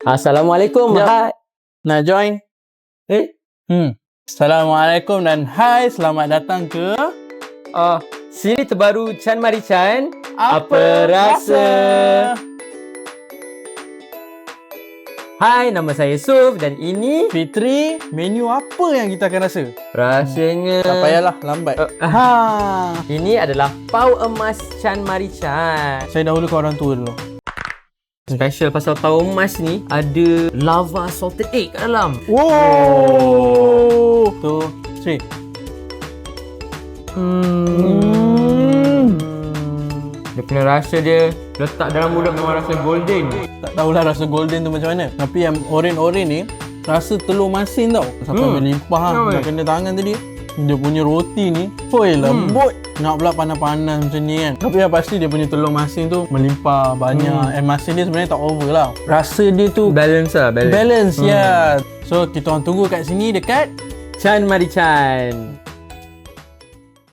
Assalamualaikum. Jap. Hai. Nak join? Eh? Assalamualaikum dan hai, selamat datang ke Siri terbaru Chan Mari Chan. Apa Rasa? Hai, nama saya Suf dan ini Fitri, menu apa yang kita akan rasa? rasanya Tak payahlah, lambat. Ini adalah Pau Emas Chan Mari Chan. Saya dahulu ke orang tua dulu. Special pasal Pau Emas ni ada lava salted egg kat dalam. Wow! Tu, Sri. Dia punya rasa dia letak dalam mulut memang rasa golden. Tak tahulah rasa golden tu macam mana. Tapi yang oren-oren ni, rasa telur masin tau. Sampai melimpah nak kena tangan tadi. Dia punya roti ni, lembut. Nak pula panas-panas macam ni kan. Tapi yang pasti dia punya telur masin tu melimpah banyak. Masin dia sebenarnya tak over lah. Rasa dia tu Balance lah, balance. balance ya. So kita orang tunggu kat sini dekat Chan Mari Chan.